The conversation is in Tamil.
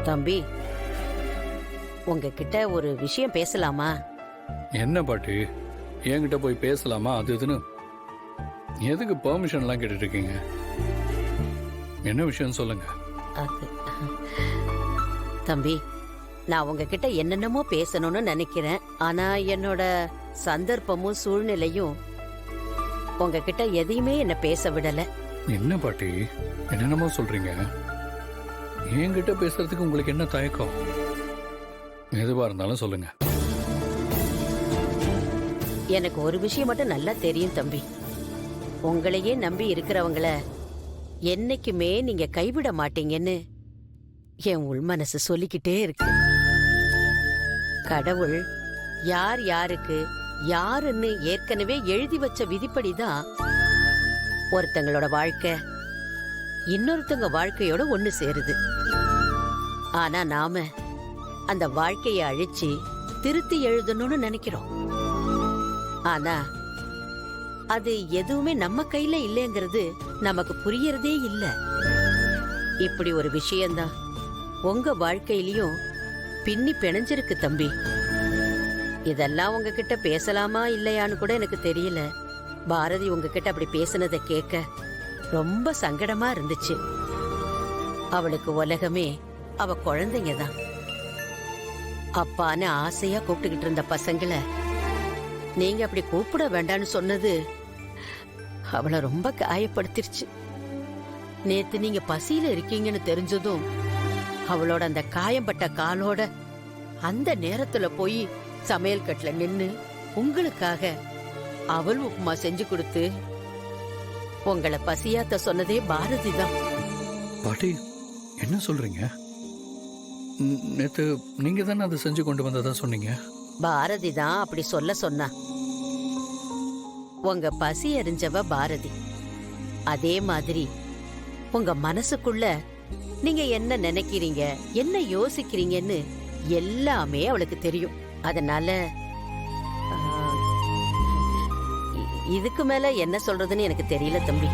தம்பி, உங்ககிட்ட ஒரு விஷயம் பேசலாமா? என்ன பாட்டி, என்கிட்ட போய் பேசலாமா அது இதுன்னு எதுக்கு பெர்மிஷன்லாம் கேட்டுட்டு இருக்கீங்க? என்ன விஷயம் சொல்லுங்க. அது தம்பி, நான் உங்ககிட்ட என்னென்னமோ பேசணும்னு நினைக்கிறேன். ஆனா என்னோட சந்தர்ப்பமும் சூழ்நிலையும் உங்ககிட்ட எதையுமே என்ன பேச விடல. என்ன பாட்டி என்னென்னமோ சொல்றீங்க? என்கிட்ட பேசுறதுக்கு உங்களுக்கு என்ன தயக்கம்? எதுவா இருந்தாலும் சொல்லுங்க. எனக்கு ஒரு விஷயம் மட்டும் நல்லா தெரியும் தம்பி. உங்களையே நம்பி இருக்கிறவங்கள என்னைக்குமே நீங்க கைவிட மாட்டீங்கன்னு என் உள் மனசு சொல்லிக்கிட்டே இருக்கு. கடவுள் யார் யாருக்கு யாருன்னு ஏற்கனவே எழுதி வச்ச விதிப்படிதான் ஒருத்தங்களோட வாழ்க்கை இன்னொருத்தங்க வாழ்க்கையோட ஒண்ணு சேருது. ஆனா நாம அந்த வாழ்க்கைய அழிச்சு திருத்தி எழுதணும்னு நினைக்கிறோம். ஆனா அது எதுவுமே நம்ம கையில இல்லைங்கிறது நமக்கு புரியறதே இல்ல. இப்படி ஒரு விஷயம்தான் உங்க வாழ்க்கையிலயும் பின்னி பிணைஞ்சிருக்கு தம்பி. இதெல்லாம் உங்ககிட்ட பேசலாமா இல்லையான்னு கூட எனக்கு தெரியல. பாரதி உங்ககிட்ட அப்படி பேசினதை கேட்க ரொம்ப சங்கடமா இருந்துச்சு. அவளுக்கு உலகமே அவ குழந்தைங்க தான். அப்பான்னு ஆசையா கூப்பிட்டுக்கிட்டு இருந்த பசங்களை நீங்க அப்படி கூப்பிட வேண்டான்னு சொன்னது அவளை ரொம்ப காயப்படுத்திருச்சு. நேத்து நீங்க பசியில இருக்கீங்கன்னு தெரிஞ்சதும் அவளோட அந்த காயம்பட்ட காலோட அந்த நேரத்துல போய் சமையல் கட்டுல நின்னு உங்களுக்காக அவள் உப்புமா செஞ்சு கொடுத்து உங்களை பசியாத்த சொன்னதே பாரதி தான். பாட்டி என்ன சொல்றீங்க? நேத்து நீங்க தானே அதை செஞ்சு கொண்டு வந்ததா சொன்னீங்க. பாரதி தான் அப்படி சொல்ல சொன்னா. உங்க பசி அறிஞ்சவ பாரதி. அதே மாதிரி உங்க மனசுக்குள்ள நீங்க என்ன நினைக்கிறீங்க, என்ன யோசிக்கிறீங்கன்னு எல்லாமே அவளுக்கு தெரியும். அதனால இதுக்கு மேல என்ன சொல்றதுன்னு எனக்கு தெரியல தம்பி.